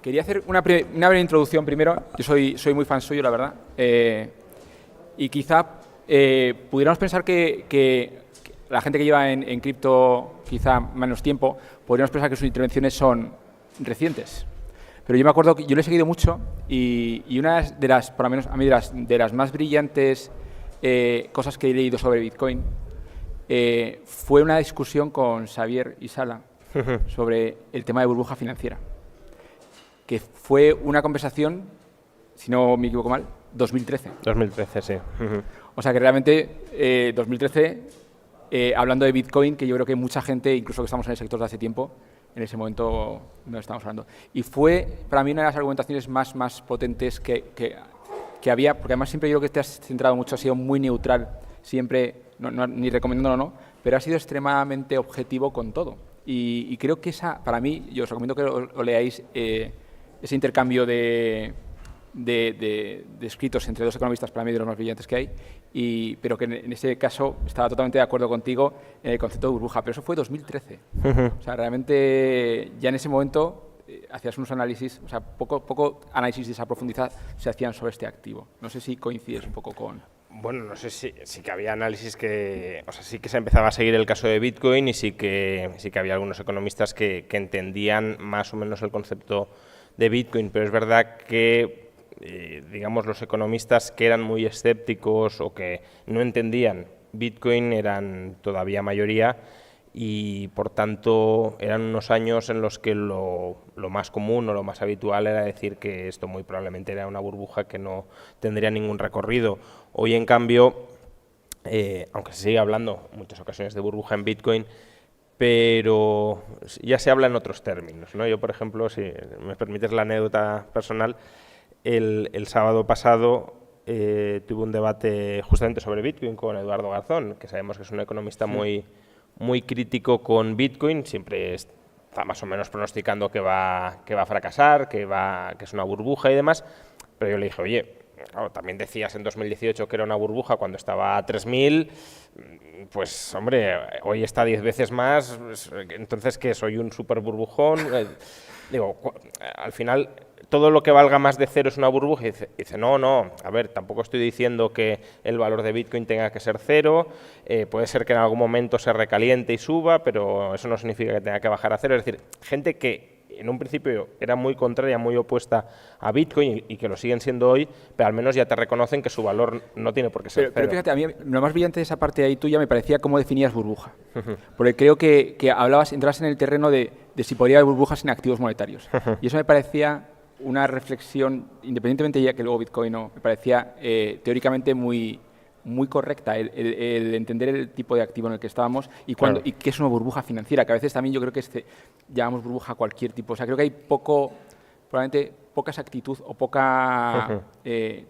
quería hacer una breve introducción primero. Yo soy muy fan suyo, la verdad. Y quizá pudiéramos pensar que la gente que lleva en cripto quizá menos tiempo, podríamos pensar que sus intervenciones son recientes. Pero yo me acuerdo que yo lo he seguido mucho y una de las, por lo menos a mí, de las más brillantes cosas que he leído sobre Bitcoin fue una discusión con Xavier y Sala sobre el tema de burbuja financiera, que fue una conversación, si no me equivoco mal, 2013. 2013, sí. O sea que realmente 2013, hablando de Bitcoin, que yo creo que mucha gente, incluso que estamos en el sector de hace tiempo, en ese momento no estamos hablando. Y fue para mí una de las argumentaciones más potentes que había, porque además siempre yo creo que te has centrado mucho, has sido muy neutral, siempre, ni recomendándolo no, pero has sido extremadamente objetivo con todo. Y creo que esa, para mí, yo os recomiendo que lo leáis, ese intercambio de escritos entre dos economistas, para mí de los más brillantes que hay, pero que en ese caso estaba totalmente de acuerdo contigo en el concepto de burbuja, pero eso fue 2013. O sea, realmente ya en ese momento hacías unos análisis, o sea, poco análisis de esa profundidad se hacían sobre este activo. No sé si coincides un poco con... Bueno, no sé si sí que había análisis que... O sea, sí que se empezaba a seguir el caso de Bitcoin y sí que había algunos economistas que entendían más o menos el concepto de Bitcoin, pero es verdad que digamos, los economistas que eran muy escépticos o que no entendían Bitcoin eran todavía mayoría y, por tanto, eran unos años en los que lo más común o lo más habitual era decir que esto muy probablemente era una burbuja que no tendría ningún recorrido. Hoy, en cambio, aunque se sigue hablando en muchas ocasiones de burbuja en Bitcoin, pero ya se habla en otros términos, ¿no? Yo, por ejemplo, si me permites la anécdota personal, el sábado pasado tuve un debate justamente sobre Bitcoin con Eduardo Garzón, que sabemos que es un economista muy crítico con Bitcoin, siempre está más o menos pronosticando que va a fracasar, que es una burbuja y demás, pero yo le dije, oye, claro, también decías en 2018 que era una burbuja cuando estaba a 3.000, pues hombre, hoy está 10 veces más, entonces ¿qué? ¿Soy un súper burbujón? Digo, al final todo lo que valga más de cero es una burbuja. Y dice, no, a ver, tampoco estoy diciendo que el valor de Bitcoin tenga que ser cero, puede ser que en algún momento se recaliente y suba, pero eso no significa que tenga que bajar a cero. Es decir, gente que en un principio era muy contraria, muy opuesta a Bitcoin y que lo siguen siendo hoy, pero al menos ya te reconocen que su valor no tiene por qué ser cero. Pero fíjate, a mí lo más brillante de esa parte de ahí tuya me parecía cómo definías burbuja. Porque creo que entrabas en el terreno de si podría haber burbujas en activos monetarios. Y eso me parecía una reflexión, independientemente ya que luego Bitcoin no, me parecía teóricamente muy correcta el entender el tipo de activo en el que estábamos y qué es una burbuja financiera, que a veces también yo creo que llamamos burbuja a cualquier tipo. O sea, creo que hay probablemente poca exactitud o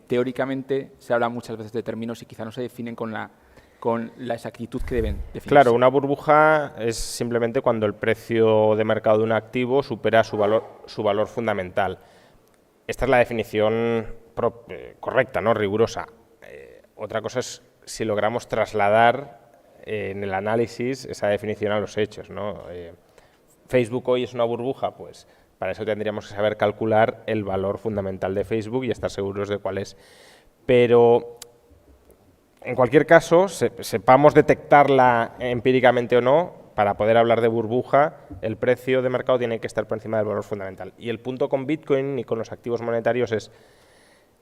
teóricamente se habla muchas veces de términos y quizá no se definen con la exactitud que deben definirse. Claro, una burbuja es simplemente cuando el precio de mercado de un activo supera su valor fundamental. Esta es la definición correcta, ¿no? Rigurosa. Otra cosa es si logramos trasladar en el análisis esa definición a los hechos, ¿no? ¿Facebook hoy es una burbuja? Pues para eso tendríamos que saber calcular el valor fundamental de Facebook y estar seguros de cuál es. Pero en cualquier caso, sepamos detectarla empíricamente o no, para poder hablar de burbuja, el precio de mercado tiene que estar por encima del valor fundamental. Y el punto con Bitcoin y con los activos monetarios es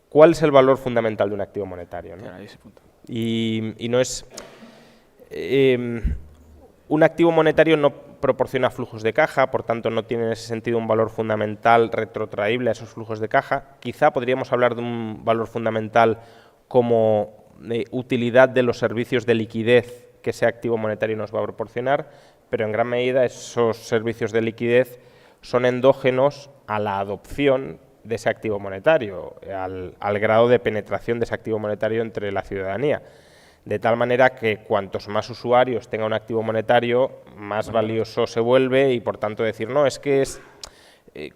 ¿cuál es el valor fundamental de un activo monetario, ¿no? Claro, ese punto. Y no es... un activo monetario no proporciona flujos de caja, por tanto no tiene en ese sentido un valor fundamental retrotraíble a esos flujos de caja. Quizá podríamos hablar de un valor fundamental como utilidad de los servicios de liquidez que ese activo monetario nos va a proporcionar, pero en gran medida esos servicios de liquidez son endógenos a la adopción de ese activo monetario, al grado de penetración de ese activo monetario entre la ciudadanía. De tal manera que cuantos más usuarios tenga un activo monetario, más valioso se vuelve y, por tanto, decir, no, es que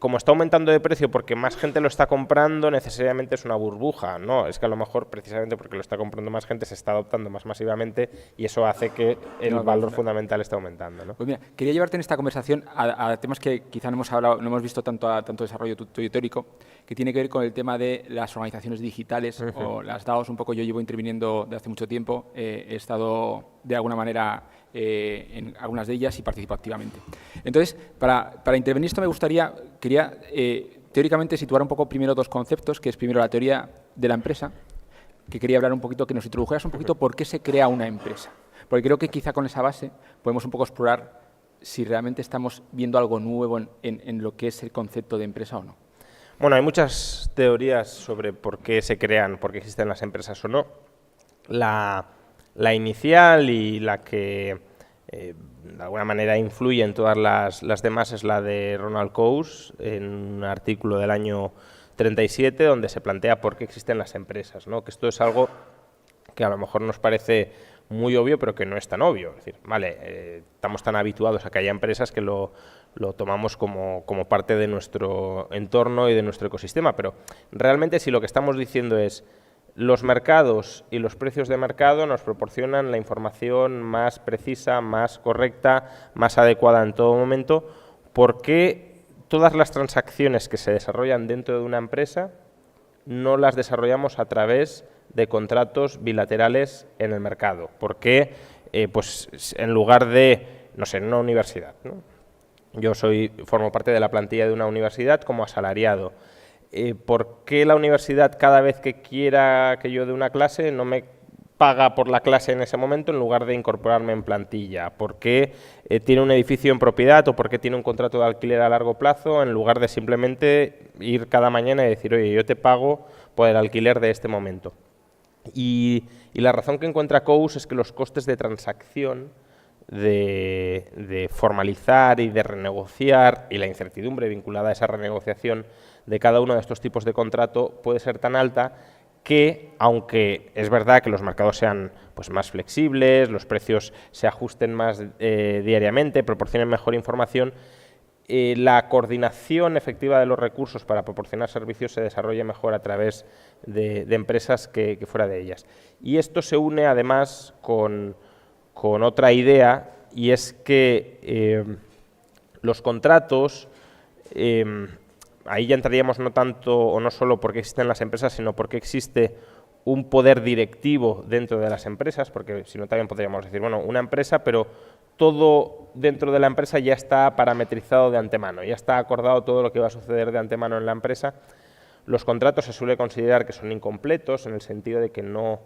como está aumentando de precio porque más gente lo está comprando, necesariamente es una burbuja. No, es que a lo mejor precisamente porque lo está comprando más gente se está adoptando más masivamente y eso hace que el valor fundamental esté aumentando, ¿no? Pues mira, quería llevarte en esta conversación a temas que quizá no hemos hablado, no hemos visto tanto desarrollo tuyo teórico, que tiene que ver con el tema de las organizaciones digitales o las DAOs. Un poco yo llevo interviniendo de hace mucho tiempo, he estado de alguna manera en algunas de ellas y participo activamente. Entonces, para intervenir esto quería teóricamente situar un poco primero dos conceptos, que es primero la teoría de la empresa, que quería hablar un poquito, que nos introdujeras un poquito por qué se crea una empresa. Porque creo que quizá con esa base podemos un poco explorar si realmente estamos viendo algo nuevo en lo que es el concepto de empresa o no. Bueno, hay muchas teorías sobre por qué se crean, por qué existen las empresas o no. La inicial y la que de alguna manera influye en todas las demás es la de Ronald Coase, en un artículo del año 37, donde se plantea por qué existen las empresas, ¿no? Que esto es algo que a lo mejor nos parece muy obvio, pero que no es tan obvio. Es decir, vale, estamos tan habituados a que haya empresas que lo tomamos como parte de nuestro entorno y de nuestro ecosistema, pero realmente si lo que estamos diciendo es los mercados y los precios de mercado nos proporcionan la información más precisa, más correcta, más adecuada en todo momento, ¿por qué todas las transacciones que se desarrollan dentro de una empresa no las desarrollamos a través de contratos bilaterales en el mercado? ¿Por qué, pues, en lugar de, no sé, en una universidad, ¿no? Yo formo parte de la plantilla de una universidad como asalariado. ¿Por qué la universidad cada vez que quiera que yo dé una clase no me paga por la clase en ese momento en lugar de incorporarme en plantilla? ¿Por qué tiene un edificio en propiedad o por qué tiene un contrato de alquiler a largo plazo en lugar de simplemente ir cada mañana y decir, oye, yo te pago por el alquiler de este momento? Y la razón que encuentra Coase es que los costes de transacción, de formalizar y de renegociar, y la incertidumbre vinculada a esa renegociación de cada uno de estos tipos de contrato puede ser tan alta que, aunque es verdad que los mercados sean pues más flexibles, los precios se ajusten más diariamente, proporcionen mejor información, la coordinación efectiva de los recursos para proporcionar servicios se desarrolla mejor a través de empresas que fuera de ellas. Y esto se une además con otra idea, y es que los contratos, ahí ya entraríamos no tanto o no solo porque existen las empresas, sino porque existe un poder directivo dentro de las empresas, porque si no también podríamos decir, bueno, una empresa, pero todo dentro de la empresa ya está parametrizado de antemano, ya está acordado todo lo que va a suceder de antemano en la empresa. Los contratos se suele considerar que son incompletos en el sentido de que no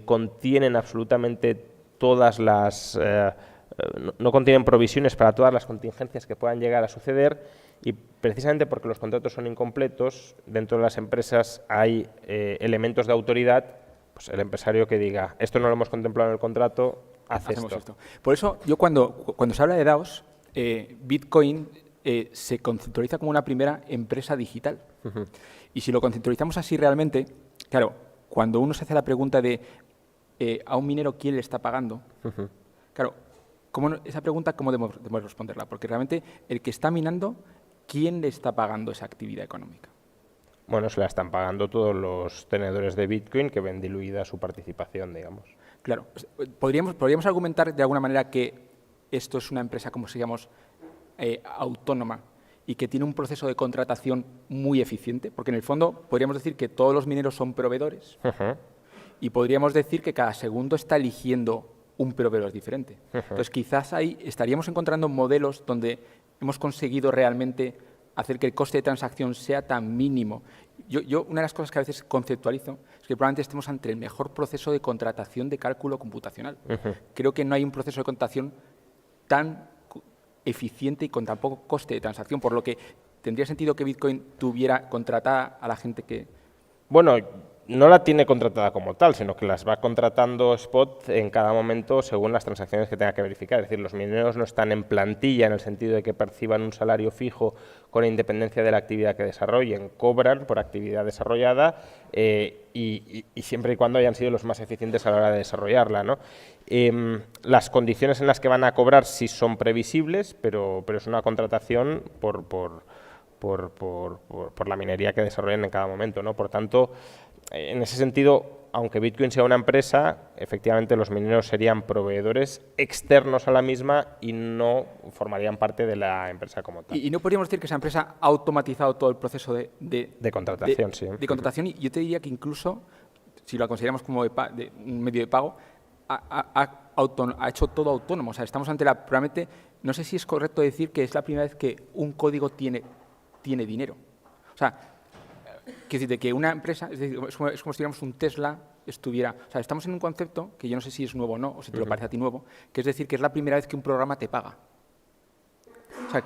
contienen absolutamente todas las... no contienen provisiones para todas las contingencias que puedan llegar a suceder, y precisamente porque los contratos son incompletos, dentro de las empresas hay elementos de autoridad, pues el empresario que diga, esto no lo hemos contemplado en el contrato, hacemos esto. Por eso, yo cuando se habla de DAOs, Bitcoin se conceptualiza como una primera empresa digital. Y si lo conceptualizamos así realmente, claro, cuando uno se hace la pregunta de a un minero quién le está pagando, claro, esa pregunta cómo debemos responderla, porque realmente el que está minando, ¿quién le está pagando esa actividad económica? Bueno, se la están pagando todos los tenedores de Bitcoin que ven diluida su participación, digamos. Claro, podríamos argumentar de alguna manera que esto es una empresa, como digamos, autónoma y que tiene un proceso de contratación muy eficiente, porque en el fondo podríamos decir que todos los mineros son proveedores y podríamos decir que cada segundo está eligiendo un proveedor diferente. Entonces, quizás ahí estaríamos encontrando modelos donde hemos conseguido realmente hacer que el coste de transacción sea tan mínimo. Yo una de las cosas que a veces conceptualizo es que probablemente estemos ante el mejor proceso de contratación de cálculo computacional. Creo que no hay un proceso de contratación tan eficiente y con tan poco coste de transacción, por lo que tendría sentido que Bitcoin tuviera contratada a la gente que... Bueno, no la tiene contratada como tal, sino que las va contratando spot en cada momento según las transacciones que tenga que verificar. Es decir, los mineros no están en plantilla en el sentido de que perciban un salario fijo con independencia de la actividad que desarrollen. Cobran por actividad desarrollada y siempre y cuando hayan sido los más eficientes a la hora de desarrollarla, ¿no? Las condiciones en las que van a cobrar sí son previsibles, pero es una contratación por por la minería que desarrollen en cada momento, ¿no? Por tanto, en ese sentido, aunque Bitcoin sea una empresa, efectivamente los mineros serían proveedores externos a la misma y no formarían parte de la empresa como tal. Y no podríamos decir que esa empresa ha automatizado todo el proceso de contratación, sí. De contratación, y yo te diría que incluso, si lo consideramos como un medio de pago, ha hecho todo autónomo. O sea, estamos ante probablemente, no sé si es correcto decir que es la primera vez que un código tiene dinero. O sea, quiero decir, que una empresa, es decir, es como si tuviéramos un Tesla estuviera... O sea, estamos en un concepto que yo no sé si es nuevo o no, o si te lo parece a ti nuevo, que es decir, que es la primera vez que un programa te paga. O sea,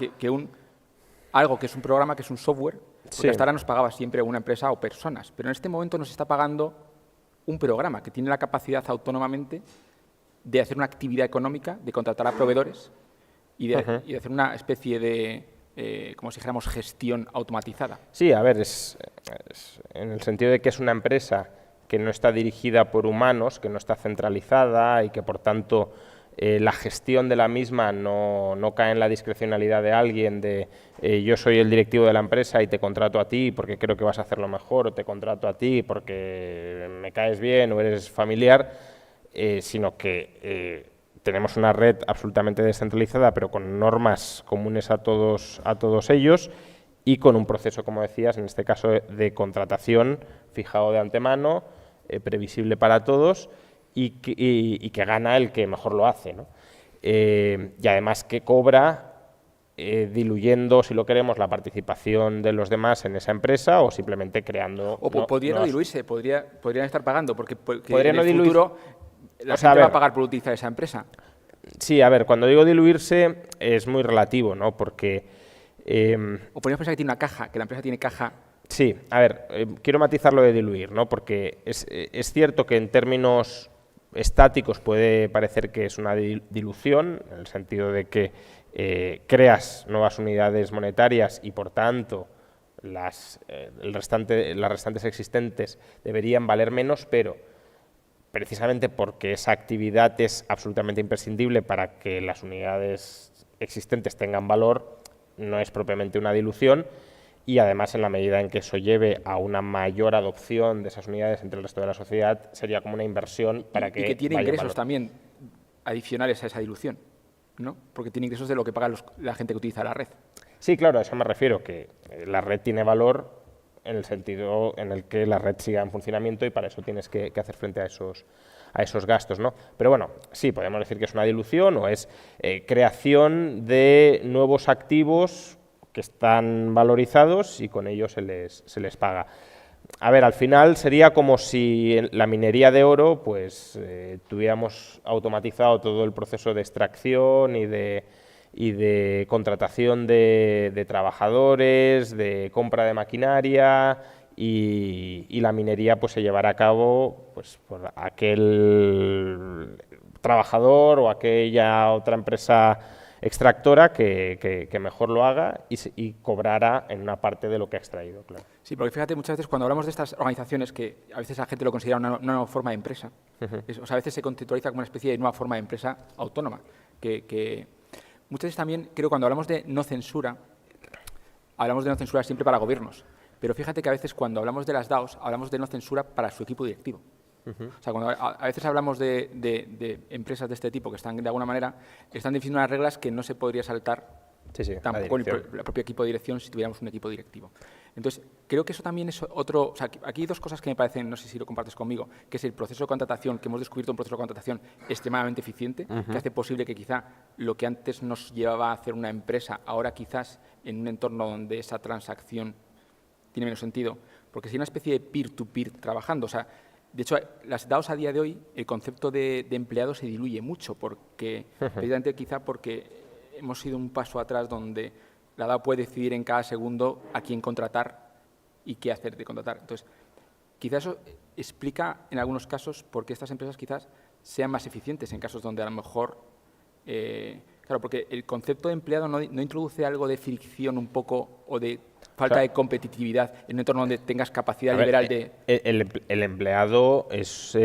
algo que es un programa, que es un software, porque hasta ahora nos pagaba siempre una empresa o personas, pero en este momento nos está pagando un programa que tiene la capacidad autónomamente de hacer una actividad económica, de contratar a proveedores y de hacer una especie de, como si dijéramos, gestión automatizada. Sí, a ver, es en el sentido de que es una empresa que no está dirigida por humanos, que no está centralizada y que, por tanto, la gestión de la misma no cae en la discrecionalidad de alguien de yo soy el directivo de la empresa y te contrato a ti porque creo que vas a hacerlo mejor, o te contrato a ti porque me caes bien o eres familiar, sino que tenemos una red absolutamente descentralizada, pero con normas comunes a todos ellos y con un proceso, como decías, en este caso de contratación fijado de antemano, previsible para todos y que gana el que mejor lo hace, ¿no? Y además que cobra diluyendo, si lo queremos, la participación de los demás en esa empresa o simplemente creando... O podría no diluirse, podrían estar pagando, porque podría en no el futuro la gente va a pagar por utilizar esa empresa. Sí, a ver, cuando digo diluirse es muy relativo, ¿no? Porque... o podríamos pensar que tiene una caja, que la empresa tiene caja. Sí, a ver, quiero matizar lo de diluir, ¿no? Porque es cierto que en términos estáticos puede parecer que es una dilución, en el sentido de que creas nuevas unidades monetarias y, por tanto, las restantes existentes deberían valer menos, pero precisamente porque esa actividad es absolutamente imprescindible para que las unidades existentes tengan valor, no es propiamente una dilución. Y además, en la medida en que eso lleve a una mayor adopción de esas unidades entre el resto de la sociedad, sería como una inversión para que... Y que tiene ingresos también adicionales a esa dilución, ¿no? Porque tiene ingresos de lo que paga la gente que utiliza la red. Sí, claro, a eso me refiero, que la red tiene valor en el sentido en el que la red siga en funcionamiento y para eso tienes que hacer frente a esos gastos, ¿no? Pero bueno, sí, podemos decir que es una dilución o es creación de nuevos activos que están valorizados y con ello se les paga. A ver, al final sería como si en la minería de oro pues tuviéramos automatizado todo el proceso de extracción y de contratación de trabajadores, de compra de maquinaria y la minería pues se llevará a cabo pues por aquel trabajador o aquella otra empresa extractora que mejor lo haga y cobrará en una parte de lo que ha extraído, claro. Sí, porque fíjate, muchas veces cuando hablamos de estas organizaciones que a veces la gente lo considera una nueva forma de empresa, o sea, a veces se conceptualiza como una especie de nueva forma de empresa autónoma, que muchas veces también creo cuando hablamos de no censura siempre para gobiernos, pero fíjate que a veces cuando hablamos de las DAOs hablamos de no censura para su equipo directivo. O sea, cuando a veces hablamos de empresas de este tipo que están de alguna manera están definiendo unas reglas que no se podría saltar tampoco el propio equipo de dirección si tuviéramos un equipo directivo. Entonces, creo que eso también es otro... O sea, aquí hay dos cosas que me parecen, no sé si lo compartes conmigo, que es el proceso de contratación, que hemos descubierto un proceso de contratación extremadamente eficiente, que hace posible que quizá lo que antes nos llevaba a hacer una empresa, ahora quizás en un entorno donde esa transacción tiene menos sentido, porque si hay una especie de peer-to-peer trabajando, o sea, de hecho, las DAOs a día de hoy, el concepto de empleado se diluye mucho, porque precisamente quizá porque hemos ido un paso atrás donde la DAO puede decidir en cada segundo a quién contratar y qué hacer de contratar. Entonces, quizá eso explica en algunos casos por qué estas empresas quizás sean más eficientes en casos donde a lo mejor... claro, porque el concepto de empleado no introduce algo de fricción un poco o de falta de competitividad en un entorno donde tengas capacidad liberal de... El empleado es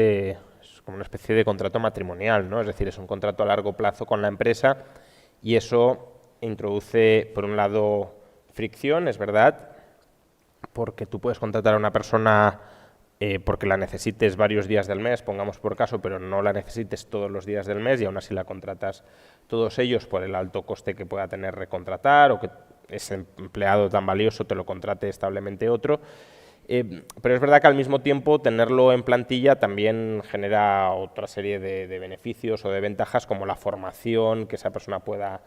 como una especie de contrato matrimonial, ¿no? Es decir, es un contrato a largo plazo con la empresa y eso introduce, por un lado, fricción, es verdad, porque tú puedes contratar a una persona porque la necesites varios días del mes, pongamos por caso, pero no la necesites todos los días del mes y aún así la contratas todos ellos por el alto coste que pueda tener recontratar o que ese empleado tan valioso te lo contrate establemente otro. Pero es verdad que al mismo tiempo tenerlo en plantilla también genera otra serie de beneficios o de ventajas, como la formación que esa persona pueda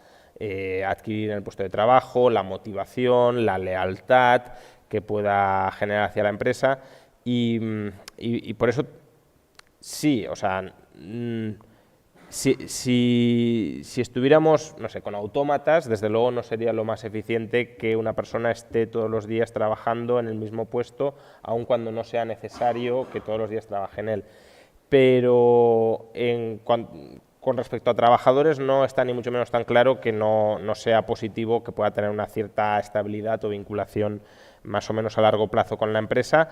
adquirir en el puesto de trabajo, la motivación, la lealtad que pueda generar hacia la empresa. Y por eso, sí, o sea, si estuviéramos, no sé, con autómatas, desde luego no sería lo más eficiente que una persona esté todos los días trabajando en el mismo puesto, aun cuando no sea necesario que todos los días trabaje en él. Pero con respecto a trabajadores no está ni mucho menos tan claro que no sea positivo que pueda tener una cierta estabilidad o vinculación más o menos a largo plazo con la empresa,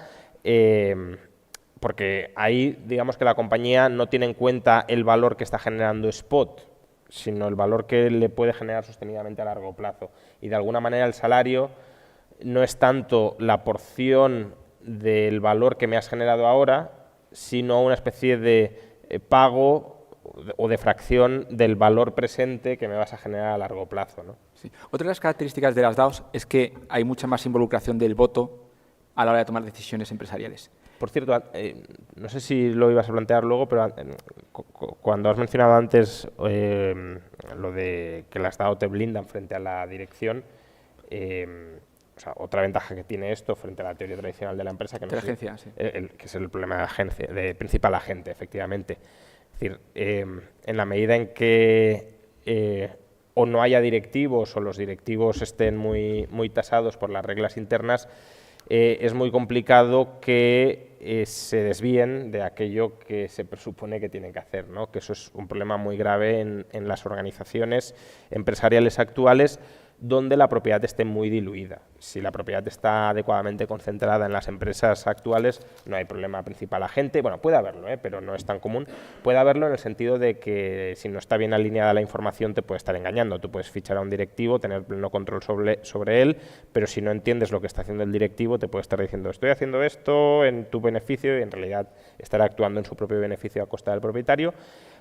porque ahí digamos que la compañía no tiene en cuenta el valor que está generando Spot, sino el valor que le puede generar sostenidamente a largo plazo. Y de alguna manera el salario no es tanto la porción del valor que me has generado ahora, sino una especie de pago o de fracción del valor presente que me vas a generar a largo plazo, ¿no? Sí. Otra de las características de las DAOs es que hay mucha más involucración del voto a la hora de tomar decisiones empresariales. Por cierto, no sé si lo ibas a plantear luego, pero cuando has mencionado antes lo de que las DAO te blindan frente a la dirección, o sea, otra ventaja que tiene esto frente a la teoría tradicional de la empresa, que, no de agencia, sí. Que es el problema de agencia, de principal agente, efectivamente. Es decir, en la medida en que o no haya directivos o los directivos estén muy tasados por las reglas internas, es muy complicado que se desvíen de aquello que se presupone que tienen que hacer, ¿no? Que eso es un problema muy grave en las organizaciones empresariales actuales, donde la propiedad esté muy diluida. Si la propiedad está adecuadamente concentrada en las empresas actuales, no hay problema principal agente. Bueno, puede haberlo, pero no es tan común. Puede haberlo en el sentido de que si no está bien alineada la información te puede estar engañando. Tú puedes fichar a un directivo, tener pleno control sobre él, pero si no entiendes lo que está haciendo el directivo, te puede estar diciendo estoy haciendo esto en tu beneficio y en realidad estará actuando en su propio beneficio a costa del propietario.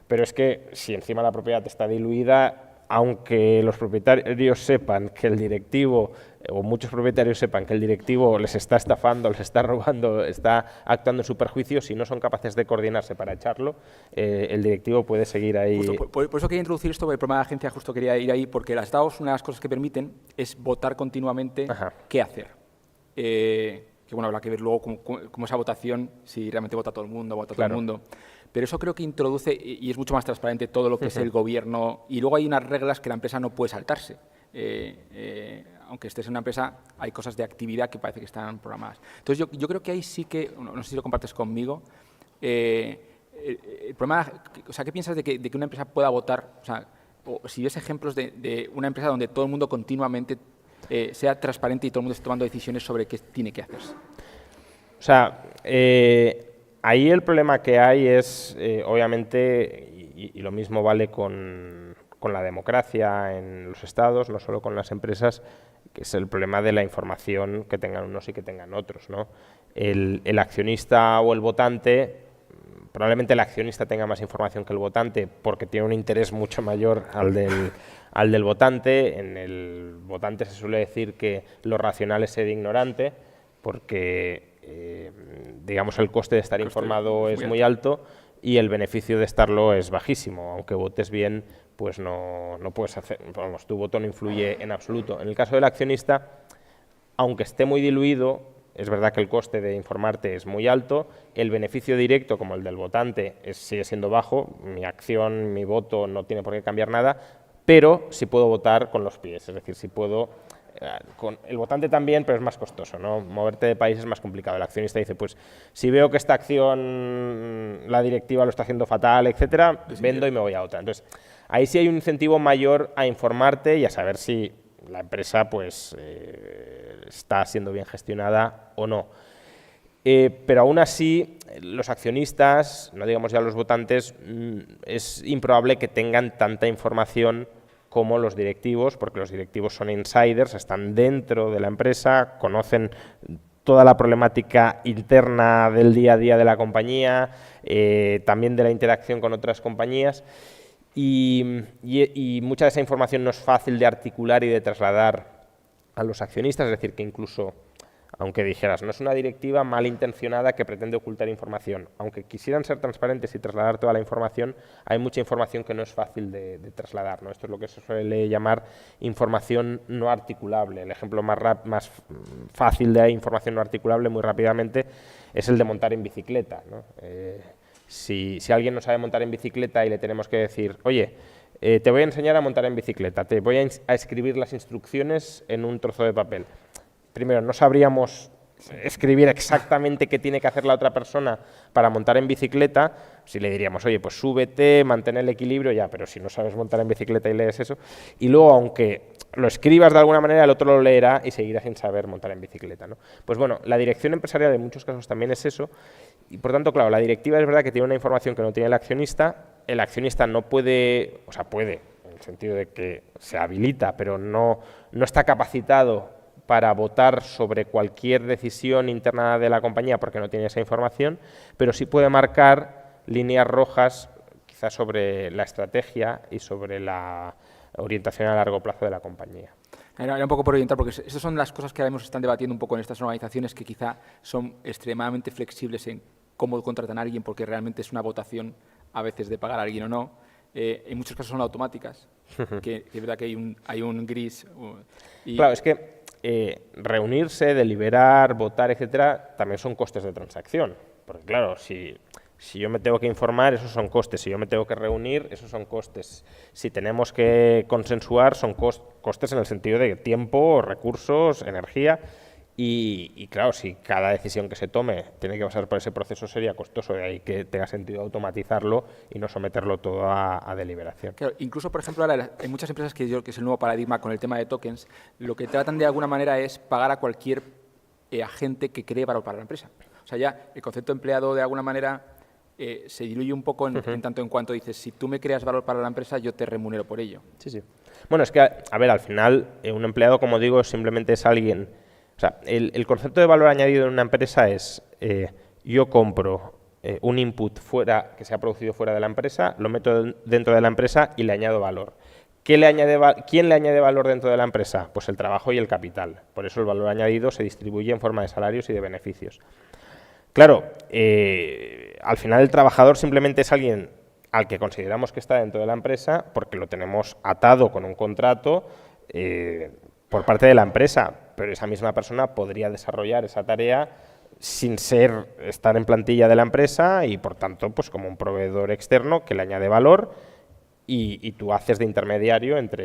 Pero es que si encima la propiedad está diluida, aunque los propietarios sepan que el directivo, o muchos propietarios sepan que el directivo les está estafando, les está robando, está actuando en su perjuicio, si no son capaces de coordinarse para echarlo, el directivo puede seguir ahí. Justo, por eso quería introducir esto, porque el problema de la agencia justo quería ir ahí, porque las DAOs, una de las cosas que permiten es votar continuamente qué hacer. Que bueno, habrá que ver luego cómo esa votación, si realmente vota todo el mundo, vota todo el mundo. Pero eso creo que introduce, y es mucho más transparente, todo lo que es el gobierno. Y luego hay unas reglas que la empresa no puede saltarse. Aunque estés en una empresa, hay cosas de actividad que parece que están programadas. Entonces, yo creo que ahí sí que, no sé si lo compartes conmigo, el problema, o sea, ¿qué piensas de que una empresa pueda votar? O sea, o si ves ejemplos de una empresa donde todo el mundo continuamente sea transparente y todo el mundo esté tomando decisiones sobre qué tiene que hacerse. O sea, ahí el problema que hay es, obviamente, y lo mismo vale con la democracia en los estados, no solo con las empresas, que es el problema de la información que tengan unos y que tengan otros, ¿no? El accionista o el votante, probablemente el accionista tenga más información que el votante porque tiene un interés mucho mayor al del votante. En el votante se suele decir que lo racional es ser ignorante porque, digamos, el coste de estar informado es muy alto y el beneficio de estarlo es bajísimo. Aunque votes bien, pues no puedes hacer, vamos, tu voto no influye en absoluto. En el caso del accionista, aunque esté muy diluido, es verdad que el coste de informarte es muy alto, el beneficio directo, como el del votante, sigue siendo bajo, mi acción, mi voto no tiene por qué cambiar nada, pero sí puedo votar con los pies, es decir, sí puedo, con el votante también, pero es más costoso, ¿no? Moverte de país es más complicado. El accionista dice, pues si veo que esta acción, la directiva lo está haciendo fatal, etcétera, vendo y me voy a otra. Entonces, ahí sí hay un incentivo mayor a informarte y a saber si la empresa pues está siendo bien gestionada o no. Pero aún así, los accionistas, no digamos ya los votantes, es improbable que tengan tanta información como los directivos, porque los directivos son insiders, están dentro de la empresa, conocen toda la problemática interna del día a día de la compañía, también de la interacción con otras compañías, y mucha de esa información no es fácil de articular y de trasladar a los accionistas, es decir, que incluso, aunque dijeras, no es una directiva malintencionada que pretende ocultar información, aunque quisieran ser transparentes y trasladar toda la información, hay mucha información que no es fácil de trasladar, ¿no? Esto es lo que se suele llamar información no articulable. El ejemplo más fácil de información no articulable, muy rápidamente, es el de montar en bicicleta, ¿no? Si alguien no sabe montar en bicicleta y le tenemos que decir, oye, te voy a enseñar a montar en bicicleta, te voy a escribir las instrucciones en un trozo de papel. Primero, no sabríamos escribir exactamente qué tiene que hacer la otra persona para montar en bicicleta, si le diríamos, oye, pues súbete, mantén el equilibrio, ya, pero si no sabes montar en bicicleta y lees eso, y luego, aunque lo escribas de alguna manera, el otro lo leerá y seguirá sin saber montar en bicicleta, ¿no? Pues bueno, la dirección empresarial en muchos casos también es eso, y por tanto, claro, la directiva es verdad que tiene una información que no tiene el accionista no puede, o sea, puede, en el sentido de que se habilita, pero no está capacitado para votar sobre cualquier decisión interna de la compañía porque no tiene esa información, pero sí puede marcar líneas rojas quizás sobre la estrategia y sobre la orientación a largo plazo de la compañía. Era un poco por orientar, porque esas son las cosas que ahora mismo se están debatiendo un poco en estas organizaciones que quizá son extremadamente flexibles en cómo contratan a alguien, porque realmente es una votación a veces de pagar a alguien o no. En muchos casos son automáticas, que es verdad que hay un gris. Claro, es que reunirse, deliberar, votar, etcétera, también son costes de transacción. Porque claro, si yo me tengo que informar, esos son costes. Si yo me tengo que reunir, esos son costes. Si tenemos que consensuar, son costes en el sentido de tiempo, recursos, energía. Y claro, si cada decisión que se tome tiene que pasar por ese proceso, sería costoso. De ahí que tenga sentido automatizarlo y no someterlo todo a deliberación. Claro, incluso, por ejemplo, ahora hay muchas empresas que es el nuevo paradigma con el tema de tokens, lo que tratan de alguna manera es pagar a cualquier agente que cree valor para la empresa. O sea, ya el concepto de empleado de alguna manera se diluye un poco en tanto en cuanto dices, si tú me creas valor para la empresa, yo te remunero por ello. Sí, sí. Bueno, es que, a ver, al final, un empleado, como digo, simplemente es alguien. O sea, el concepto de valor añadido en una empresa es, yo compro un input que se ha producido fuera de la empresa, lo meto dentro de la empresa y le añado valor. ¿Quién le añade valor dentro de la empresa? Pues el trabajo y el capital. Por eso el valor añadido se distribuye en forma de salarios y de beneficios. Claro, al final el trabajador simplemente es alguien al que consideramos que está dentro de la empresa porque lo tenemos atado con un contrato por parte de la empresa, pero esa misma persona podría desarrollar esa tarea sin estar en plantilla de la empresa y, por tanto, pues como un proveedor externo que le añade valor y tú haces de intermediario dentro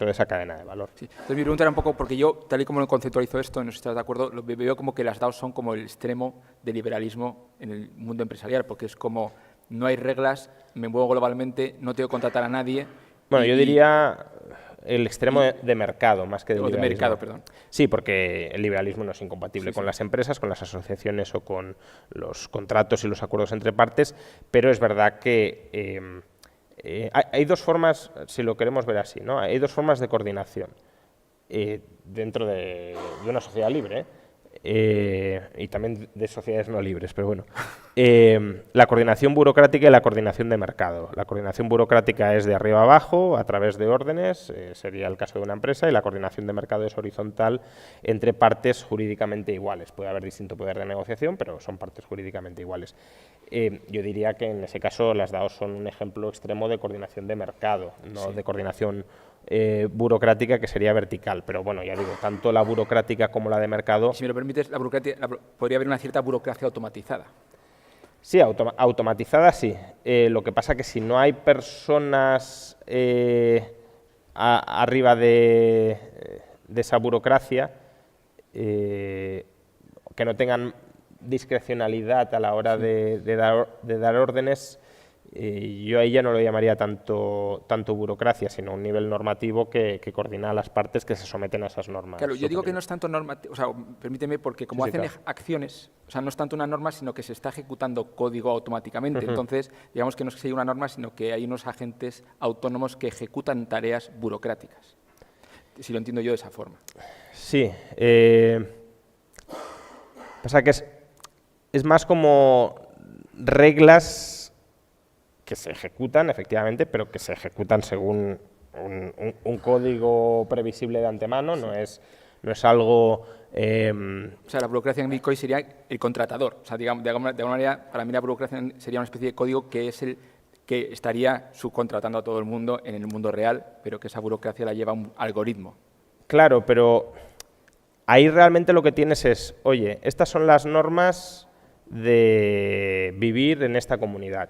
de esa cadena de valor. Sí. Entonces mi pregunta era un poco, porque yo, tal y como lo conceptualizo esto, no sé si estás de acuerdo, veo como que las DAOs son como el extremo del liberalismo en el mundo empresarial, porque es como, no hay reglas, me muevo globalmente, no tengo que contratar a nadie. Bueno, yo diría el extremo de mercado, más que de liberalismo. De mercado, perdón. Sí, porque el liberalismo no es incompatible con las empresas, con las asociaciones o con los contratos y los acuerdos entre partes, pero es verdad que hay dos formas, si lo queremos ver así, ¿no? Hay dos formas de coordinación dentro de una sociedad libre, y también de sociedades no libres, pero bueno. La coordinación burocrática y la coordinación de mercado. La coordinación burocrática es de arriba abajo, a través de órdenes, sería el caso de una empresa, y la coordinación de mercado es horizontal entre partes jurídicamente iguales. Puede haber distinto poder de negociación, pero son partes jurídicamente iguales. Yo diría que en ese caso las DAOs son un ejemplo extremo de coordinación de mercado, no de coordinación burocrática, que sería vertical, pero bueno, ya digo, tanto la burocrática como la de mercado. Si me lo permites, podría haber una cierta burocracia automatizada. Sí, automatizada sí. Lo que pasa que si no hay personas arriba de esa burocracia que no tengan discrecionalidad a la hora de dar órdenes, yo ahí ya no lo llamaría tanto burocracia, sino un nivel normativo que coordina a las partes que se someten a esas normas. Claro, yo digo que no es tanto normativo, o sea, permíteme, porque como hacen acciones, o sea, no es tanto una norma, sino que se está ejecutando código automáticamente. Entonces, digamos que no es que sea una norma, sino que hay unos agentes autónomos que ejecutan tareas burocráticas. Si lo entiendo yo de esa forma. Sí. Pasa que es más como reglas que se ejecutan, efectivamente, pero que se ejecutan según un código previsible de antemano, no es algo... O sea, la burocracia en Bitcoin sería el contratador. O sea, digamos, de alguna manera, para mí la burocracia sería una especie de código que es el que estaría subcontratando a todo el mundo en el mundo real, pero que esa burocracia la lleva un algoritmo. Claro, pero ahí realmente lo que tienes es, oye, estas son las normas de vivir en esta comunidad.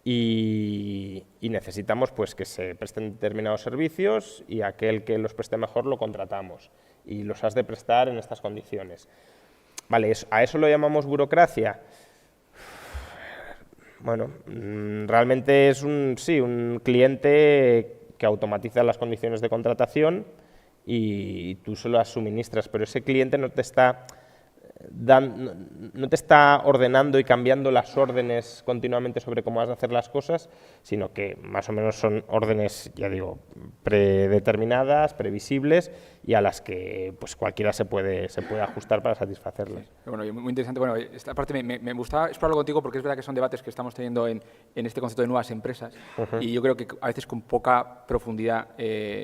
Y necesitamos pues que se presten determinados servicios y aquel que los preste mejor lo contratamos y los has de prestar en estas condiciones. Vale, ¿a eso lo llamamos burocracia? Bueno, realmente es un cliente que automatiza las condiciones de contratación y tú se las suministras, pero ese cliente no te está ordenando y cambiando las órdenes continuamente sobre cómo vas a hacer las cosas, sino que más o menos son órdenes, ya digo, predeterminadas, previsibles y a las que pues cualquiera se puede ajustar para satisfacerlas. Sí. Bueno, muy interesante. Bueno, esta parte me gustaba explorarlo contigo porque es verdad que son debates que estamos teniendo en este concepto de nuevas empresas y yo creo que a veces con poca profundidad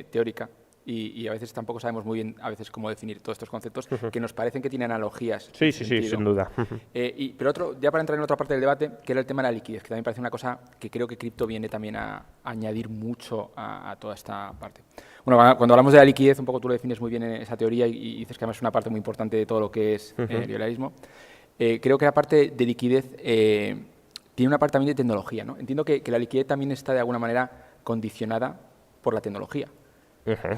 teórica. Y a veces tampoco sabemos muy bien a veces cómo definir todos estos conceptos que nos parecen que tienen analogías. Sí, sin duda. Pero ya para entrar en otra parte del debate, que era el tema de la liquidez, que también parece una cosa que creo que cripto viene también a añadir mucho a toda esta parte. Bueno, cuando hablamos de la liquidez, un poco tú lo defines muy bien en esa teoría y dices que además es una parte muy importante de todo lo que es el liberalismo. Creo que la parte de liquidez tiene una parte también de tecnología, ¿no? Entiendo que la liquidez también está de alguna manera condicionada por la tecnología.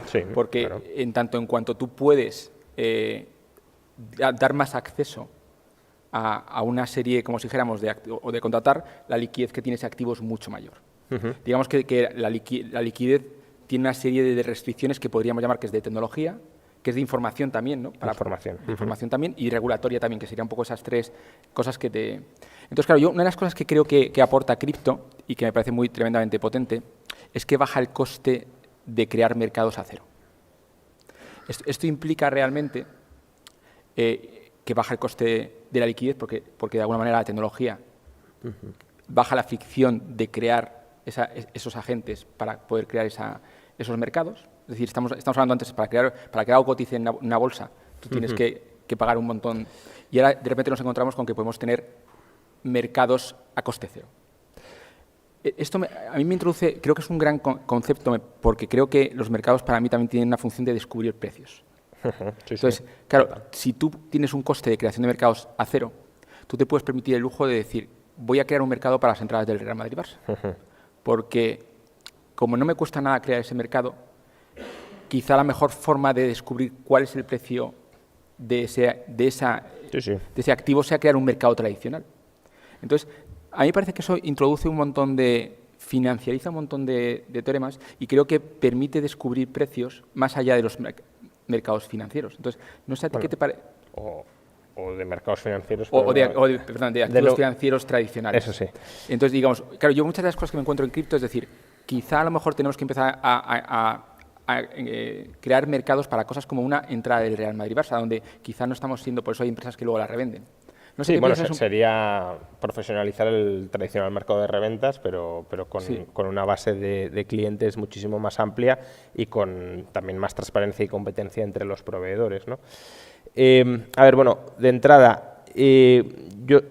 Sí, porque claro. en cuanto tú puedes dar más acceso a una serie, como si dijéramos, o de contratar, la liquidez que tiene ese activo es mucho mayor. Digamos que la liquidez tiene una serie de restricciones que podríamos llamar que es de tecnología, que es de información también, ¿no? Información también y regulatoria también, que serían un poco esas tres cosas que te... Entonces, claro, una de las cosas que creo que aporta cripto y que me parece muy tremendamente potente es que baja el coste de crear mercados a cero. Esto implica realmente que baja el coste de la liquidez porque de alguna manera la tecnología baja la fricción de crear esos agentes para poder crear esos mercados. Es decir, estamos hablando antes, para que algo cotice en una bolsa, tú tienes que pagar un montón. Y ahora de repente nos encontramos con que podemos tener mercados a coste cero. Esto a mí me introduce, creo que es un gran concepto, porque creo que los mercados para mí también tienen una función de descubrir precios. Entonces, claro, si tú tienes un coste de creación de mercados a cero, tú te puedes permitir el lujo de decir, voy a crear un mercado para las entradas del Real Madrid-Barça. Porque como no me cuesta nada crear ese mercado, quizá la mejor forma de descubrir cuál es el precio de ese activo sea crear un mercado tradicional. Entonces, a mí me parece que eso introduce financiariza un montón de teoremas y creo que permite descubrir precios más allá de los mercados financieros. Entonces, no sé a ti qué te parece. O de mercados financieros. Perdón, de activos financieros tradicionales. Eso sí. Entonces, digamos, claro, yo muchas de las cosas que me encuentro en cripto, es decir, quizá a lo mejor tenemos que empezar a crear mercados para cosas como una entrada del Real Madrid-Barça, donde quizá no estamos siendo, por eso hay empresas que luego la revenden. No sé sería profesionalizar el tradicional mercado de reventas, pero con una base de clientes muchísimo más amplia y con también más transparencia y competencia entre los proveedores, ¿no? A ver, bueno, de entrada, yo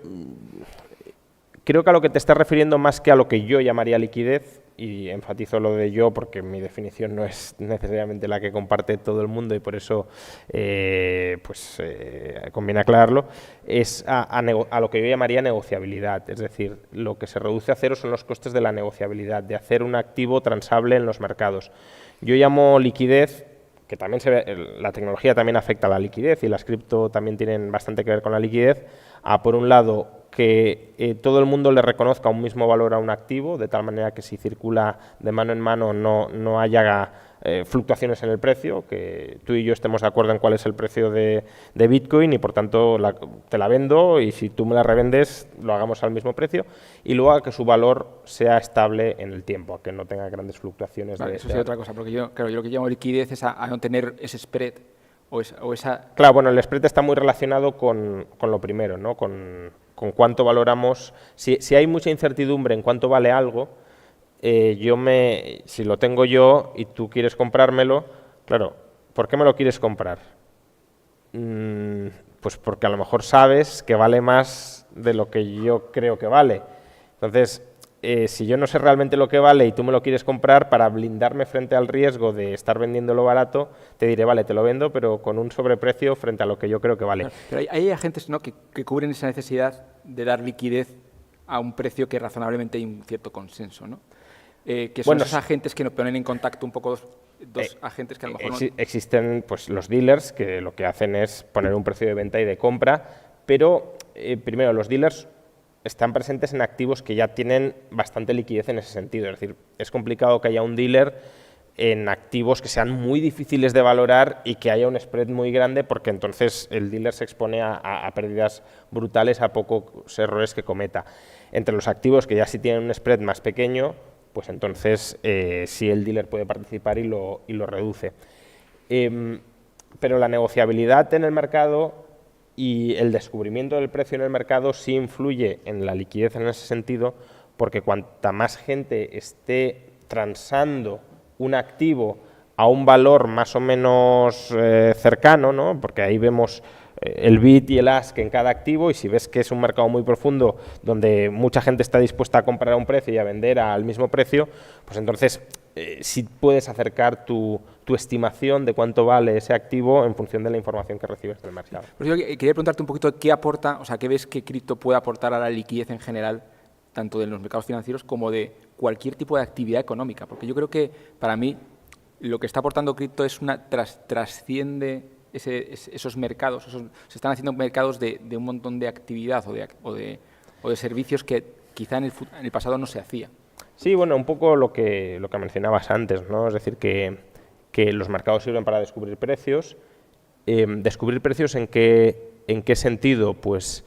creo que a lo que te estás refiriendo más que a lo que yo llamaría liquidez, y enfatizo lo de yo porque mi definición no es necesariamente la que comparte todo el mundo y por eso conviene aclararlo, es a lo que yo llamaría negociabilidad. Es decir, lo que se reduce a cero son los costes de la negociabilidad, de hacer un activo transable en los mercados. Yo llamo liquidez, que también la tecnología también afecta a la liquidez y las cripto también tienen bastante que ver con la liquidez, a por un lado que todo el mundo le reconozca un mismo valor a un activo, de tal manera que si circula de mano en mano no haya fluctuaciones en el precio, que tú y yo estemos de acuerdo en cuál es el precio de Bitcoin y por tanto te la vendo y si tú me la revendes lo hagamos al mismo precio y luego a que su valor sea estable en el tiempo, a que no tenga grandes fluctuaciones. Vale, eso sería otra cosa, porque yo lo que llamo liquidez es a no tener ese spread o esa... Claro, bueno, el spread está muy relacionado con lo primero, ¿no? Con cuánto valoramos. Si hay mucha incertidumbre en cuánto vale algo, si lo tengo yo y tú quieres comprármelo, claro, ¿por qué me lo quieres comprar? Pues porque a lo mejor sabes que vale más de lo que yo creo que vale. Entonces, si yo no sé realmente lo que vale y tú me lo quieres comprar, para blindarme frente al riesgo de estar vendiéndolo barato, te diré, vale, te lo vendo, pero con un sobreprecio frente a lo que yo creo que vale. Pero hay agentes, ¿no?, que cubren esa necesidad de dar liquidez a un precio que razonablemente hay un cierto consenso, ¿no? Que son esos agentes que nos ponen en contacto un poco dos agentes que a lo mejor existen pues, los dealers que lo que hacen es poner un precio de venta y de compra, pero primero los dealers están presentes en activos que ya tienen bastante liquidez en ese sentido. Es decir, es complicado que haya un dealer en activos que sean muy difíciles de valorar y que haya un spread muy grande, porque entonces el dealer se expone a pérdidas brutales a pocos errores que cometa. Entre los activos que ya sí tienen un spread más pequeño, pues entonces sí el dealer puede participar y lo reduce. Pero la negociabilidad en el mercado y el descubrimiento del precio en el mercado sí influye en la liquidez en ese sentido, porque cuanta más gente esté transando un activo a un valor más o menos cercano, ¿no? Porque ahí vemos el bid y el ask en cada activo, y si ves que es un mercado muy profundo donde mucha gente está dispuesta a comprar a un precio y a vender al mismo precio, pues entonces sí puedes acercar tu estimación de cuánto vale ese activo en función de la información que recibes del mercado. Pues yo quería preguntarte un poquito qué aporta, o sea, qué ves que cripto puede aportar a la liquidez en general, tanto de los mercados financieros como de cualquier tipo de actividad económica, porque yo creo que para mí lo que está aportando cripto es trasciende esos mercados, se están haciendo mercados de un montón de actividad o de servicios que quizá en el pasado no se hacía. Sí, bueno, un poco lo que mencionabas antes, ¿no? Es decir, que los mercados sirven para descubrir precios. ¿Descubrir precios en qué sentido? Pues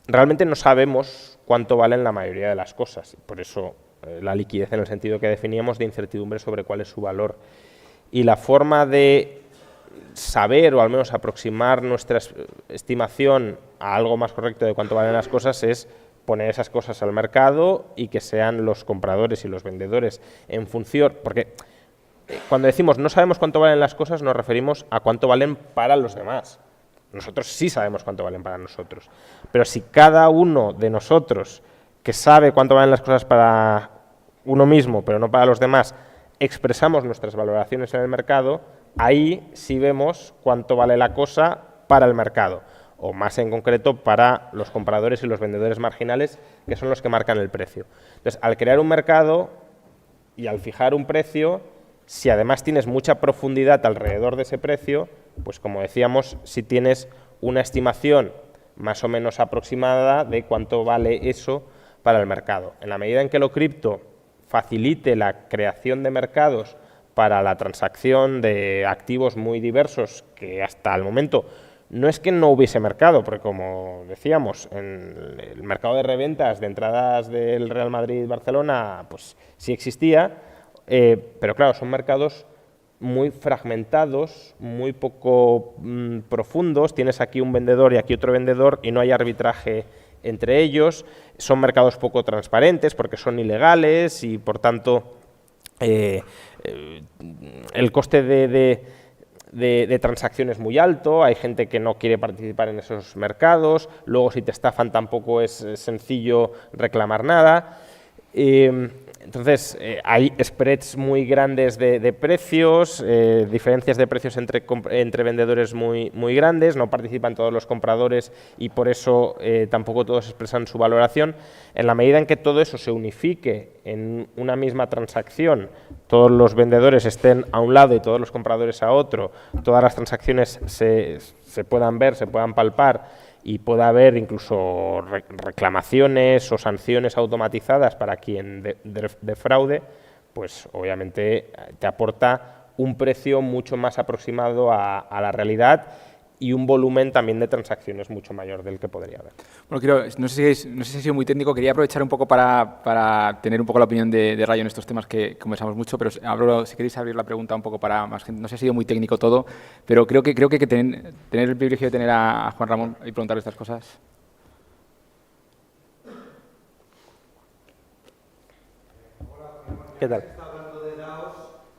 realmente no sabemos cuánto valen la mayoría de las cosas. Por eso la liquidez en el sentido que definíamos de incertidumbre sobre cuál es su valor. Y la forma de saber o al menos aproximar nuestra estimación a algo más correcto de cuánto valen las cosas es poner esas cosas al mercado y que sean los compradores y los vendedores en función, porque cuando decimos no sabemos cuánto valen las cosas nos referimos a cuánto valen para los demás. Nosotros sí sabemos cuánto valen para nosotros, pero si cada uno de nosotros que sabe cuánto valen las cosas para uno mismo pero no para los demás, expresamos nuestras valoraciones en el mercado, ahí sí vemos cuánto vale la cosa para el mercado, o más en concreto para los compradores y los vendedores marginales, que son los que marcan el precio. Entonces, al crear un mercado y al fijar un precio, si además tienes mucha profundidad alrededor de ese precio, pues como decíamos, si tienes una estimación más o menos aproximada de cuánto vale eso para el mercado. En la medida en que lo cripto facilite la creación de mercados para la transacción de activos muy diversos, que hasta el momento no es que no hubiese mercado, porque como decíamos, en el mercado de reventas de entradas del Real Madrid-Barcelona, pues sí existía, pero claro, son mercados muy fragmentados, muy poco profundos, tienes aquí un vendedor y aquí otro vendedor y no hay arbitraje entre ellos, son mercados poco transparentes porque son ilegales y por tanto el coste de transacción es muy alto, hay gente que no quiere participar en esos mercados, luego si te estafan tampoco es sencillo reclamar nada. Entonces, hay spreads muy grandes de precios, diferencias de precios entre vendedores muy grandes, no participan todos los compradores y por eso tampoco todos expresan su valoración. En la medida en que todo eso se unifique en una misma transacción, todos los vendedores estén a un lado y todos los compradores a otro, todas las transacciones se puedan ver, se puedan palpar y pueda haber incluso reclamaciones o sanciones automatizadas para quien defraude, pues obviamente te aporta un precio mucho más aproximado a la realidad y un volumen también de transacciones mucho mayor del que podría haber. Bueno, no sé si ha sido muy técnico, quería aprovechar un poco para tener un poco la opinión de Rayo en estos temas que conversamos mucho, pero si queréis abrir la pregunta un poco para más gente. No sé si ha sido muy técnico todo, pero creo que hay que tener el privilegio de tener a Juan Ramón y preguntarle estas cosas. ¿Qué tal?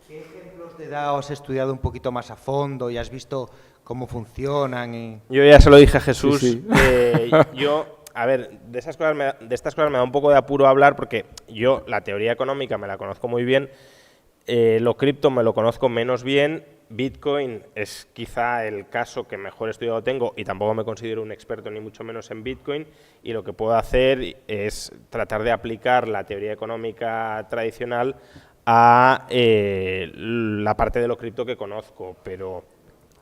¿Qué ejemplos de DAOs has estudiado un poquito más a fondo y has visto cómo funcionan? Yo ya se lo dije a Jesús. Sí. A ver, de estas cosas me da un poco de apuro hablar porque yo la teoría económica me la conozco muy bien, lo cripto me lo conozco menos bien, Bitcoin es quizá el caso que mejor estudiado tengo y tampoco me considero un experto ni mucho menos en Bitcoin, y lo que puedo hacer es tratar de aplicar la teoría económica tradicional a la parte de lo cripto que conozco, pero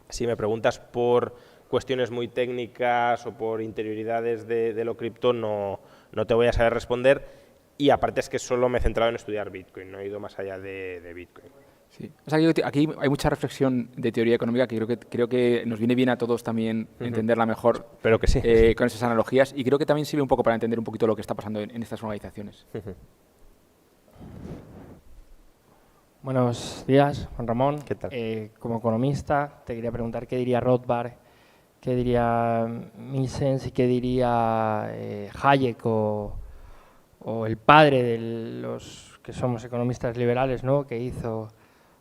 si me preguntas por cuestiones muy técnicas o por interioridades de lo cripto, no te voy a saber responder, y aparte es que solo me he centrado en estudiar Bitcoin, no he ido más allá de Bitcoin. Sí. O sea, aquí hay mucha reflexión de teoría económica que creo que nos viene bien a todos también entenderla mejor. Pero que sí. Con esas analogías, y creo que también sirve un poco para entender un poquito lo que está pasando en estas organizaciones. Buenos días, Juan Ramón. ¿Qué tal? Como economista, te quería preguntar qué diría Rothbard, qué diría Mises y qué diría Hayek o el padre de los que somos economistas liberales, ¿no?, que hizo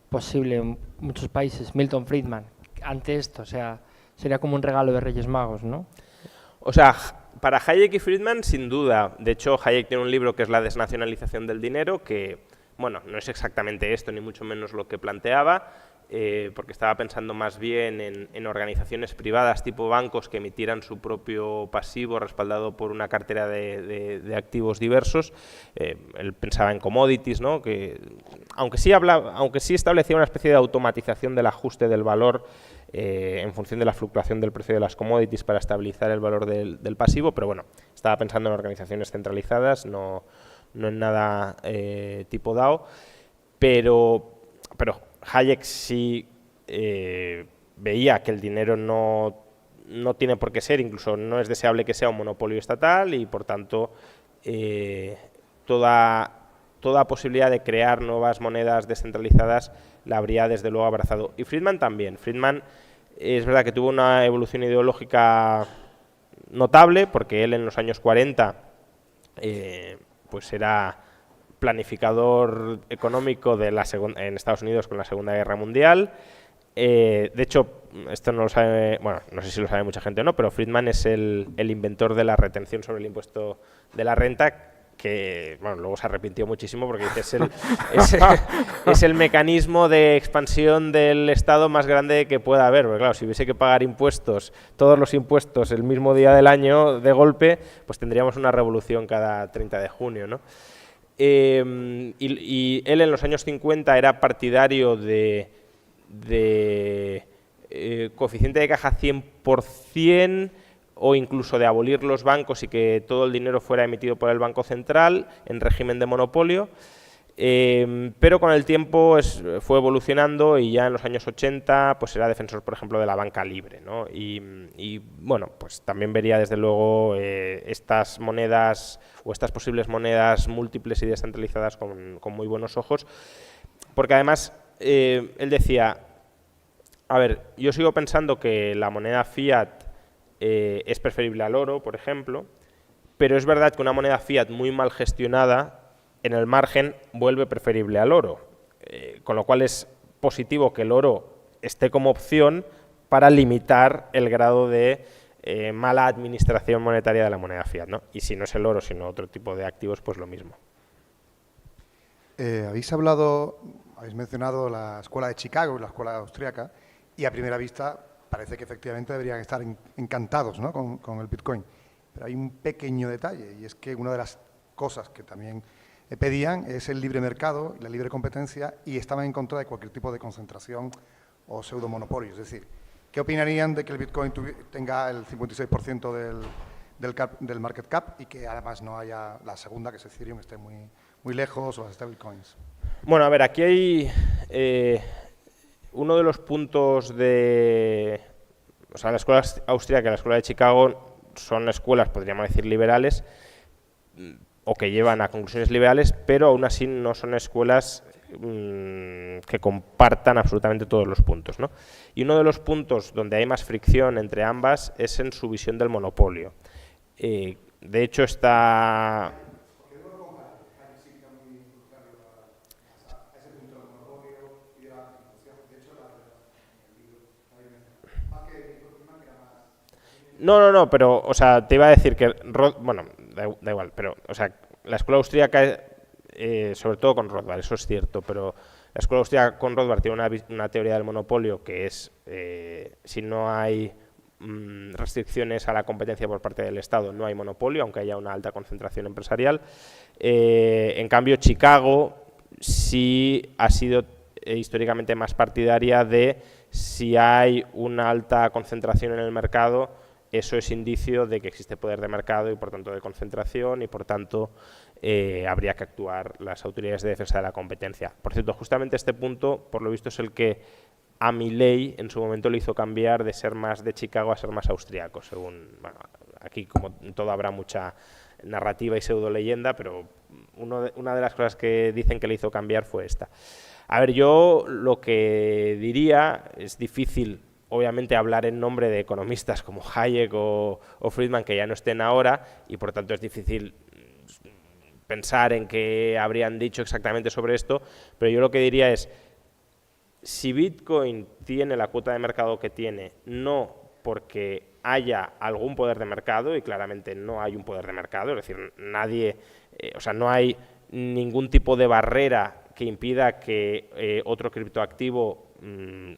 posible en muchos países, Milton Friedman, ante esto. O sea, sería como un regalo de Reyes Magos, ¿no? O sea, para Hayek y Friedman, sin duda. De hecho, Hayek tiene un libro que es La desnacionalización del dinero, que, bueno, no es exactamente esto, ni mucho menos lo que planteaba, porque estaba pensando más bien en organizaciones privadas tipo bancos que emitieran su propio pasivo respaldado por una cartera de activos diversos. Él pensaba en commodities, ¿no?, que aunque sí establecía una especie de automatización del ajuste del valor en función de la fluctuación del precio de las commodities para estabilizar el valor del pasivo, pero bueno, estaba pensando en organizaciones centralizadas, no en nada tipo DAO, pero Hayek sí veía que el dinero no tiene por qué ser, incluso no es deseable que sea un monopolio estatal, y por tanto toda posibilidad de crear nuevas monedas descentralizadas la habría desde luego abrazado. Y Friedman también. Friedman es verdad que tuvo una evolución ideológica notable, porque él en los años 40 pues era planificador económico en Estados Unidos con la Segunda Guerra Mundial. De hecho, esto no lo sabe, bueno, no sé si lo sabe mucha gente o no, pero Friedman es el inventor de la retención sobre el impuesto de la renta, que bueno, luego se arrepintió muchísimo porque es el mecanismo de expansión del Estado más grande que pueda haber, porque claro, si hubiese que pagar impuestos, todos los impuestos el mismo día del año de golpe, pues tendríamos una revolución cada 30 de junio, ¿no? Y él en los años 50 era partidario de coeficiente de caja 100%, o incluso de abolir los bancos y que todo el dinero fuera emitido por el Banco Central en régimen de monopolio, pero con el tiempo fue evolucionando, y ya en los años 80 pues era defensor, por ejemplo, de la banca libre, ¿no? Y bueno, pues también vería desde luego estas monedas o estas posibles monedas múltiples y descentralizadas con muy buenos ojos, porque además él decía, a ver, yo sigo pensando que la moneda fiat es preferible al oro, por ejemplo, pero es verdad que una moneda fiat muy mal gestionada en el margen vuelve preferible al oro, con lo cual es positivo que el oro esté como opción para limitar el grado de mala administración monetaria de la moneda fiat, ¿no? Y si no es el oro, sino otro tipo de activos, pues lo mismo. Habéis mencionado la escuela de Chicago, la escuela austríaca, y a primera vista parece que efectivamente deberían estar encantados, ¿no?, con el Bitcoin. Pero hay un pequeño detalle, y es que una de las cosas que también pedían es el libre mercado, la libre competencia, y estaban en contra de cualquier tipo de concentración o pseudomonopolio. Es decir, ¿Qué opinarían de que el Bitcoin tenga el 56% del market cap y que además no haya la segunda, que es Ethereum, esté muy lejos, o las stablecoins? Bueno, a ver, aquí hay uno de los puntos de... O sea, la escuela austríaca y la escuela de Chicago son escuelas, podríamos decir, liberales, o que llevan a conclusiones liberales, pero aún así no son escuelas que compartan absolutamente todos los puntos, ¿no? Y uno de los puntos donde hay más fricción entre ambas es en su visión del monopolio. De hecho, está... No, pero, o sea, te iba a decir que, bueno, da igual, pero, o sea, la escuela austríaca, sobre todo con Rothbard, eso es cierto, pero la escuela austríaca con Rothbard tiene una teoría del monopolio que es, si no hay restricciones a la competencia por parte del Estado, no hay monopolio, aunque haya una alta concentración empresarial. En cambio, Chicago sí ha sido históricamente más partidaria de si hay una alta concentración en el mercado, eso es indicio de que existe poder de mercado y por tanto de concentración y por tanto habría que actuar las autoridades de defensa de la competencia. Por cierto, justamente este punto, por lo visto, es el que a Milley en su momento le hizo cambiar de ser más de Chicago a ser más austriaco, según, bueno, aquí como en todo habrá mucha narrativa y pseudo leyenda, pero una de las cosas que dicen que le hizo cambiar fue esta. A ver, yo lo que diría, es difícil obviamente hablar en nombre de economistas como Hayek o Friedman, que ya no estén ahora, y por tanto es difícil pensar en qué habrían dicho exactamente sobre esto, pero yo lo que diría es, si Bitcoin tiene la cuota de mercado que tiene, no porque haya algún poder de mercado, y claramente no hay un poder de mercado, es decir, nadie, o sea, no hay ningún tipo de barrera que impida que otro criptoactivo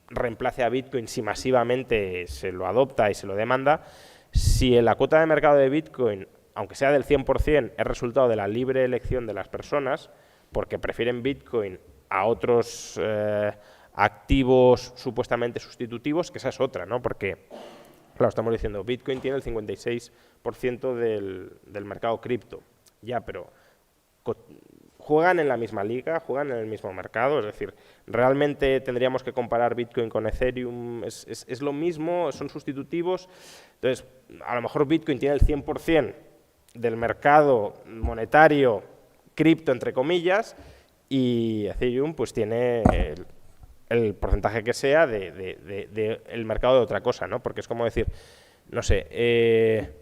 reemplace a Bitcoin si masivamente se lo adopta y se lo demanda. Si la cuota de mercado de Bitcoin, aunque sea del 100%, es resultado de la libre elección de las personas, porque prefieren Bitcoin a otros activos supuestamente sustitutivos, que esa es otra, ¿no? Porque, claro, estamos diciendo, Bitcoin tiene el 56% del mercado cripto, ya, pero juegan en la misma liga, juegan en el mismo mercado, es decir, realmente tendríamos que comparar Bitcoin con Ethereum, es lo mismo, son sustitutivos. Entonces, a lo mejor Bitcoin tiene el 100% del mercado monetario cripto, entre comillas, y Ethereum pues tiene el porcentaje que sea del mercado de otra cosa, ¿no? Porque es como decir, no sé,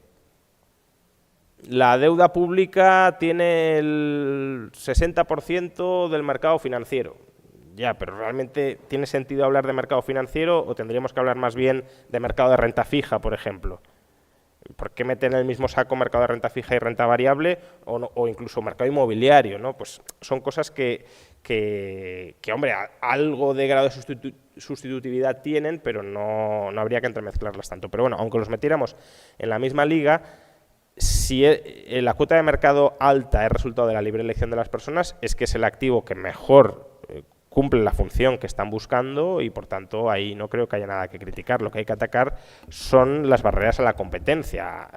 la deuda pública tiene el 60% del mercado financiero. Ya, pero ¿realmente tiene sentido hablar de mercado financiero o tendríamos que hablar más bien de mercado de renta fija, por ejemplo? ¿Por qué meter en el mismo saco mercado de renta fija y renta variable o incluso mercado inmobiliario, ¿no? Pues son cosas que hombre, algo de grado de sustitutividad tienen, pero no habría que entremezclarlas tanto. Pero bueno, aunque los metiéramos en la misma liga, si la cuota de mercado alta es resultado de la libre elección de las personas, es que es el activo que mejor cumple la función que están buscando y, por tanto, ahí no creo que haya nada que criticar. Lo que hay que atacar son las barreras a la competencia,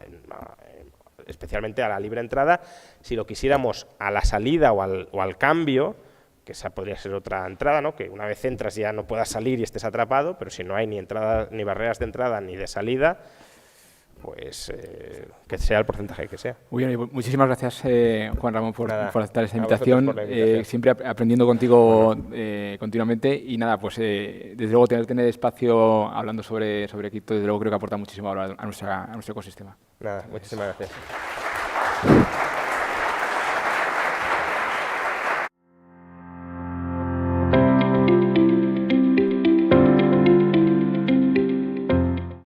especialmente a la libre entrada. Si lo quisiéramos a la salida o al cambio, que esa podría ser otra entrada, ¿no? Que una vez entras ya no puedas salir y estés atrapado, pero si no hay ni entrada, ni barreras de entrada ni de salida, pues que sea el porcentaje que sea. Muy bien, muchísimas gracias, Juan Ramón, por aceptar esta invitación. Siempre aprendiendo contigo continuamente y nada, pues desde luego tener espacio hablando sobre cripto, desde luego creo que aporta muchísimo valor a nuestro ecosistema. Nada, muchísimas gracias.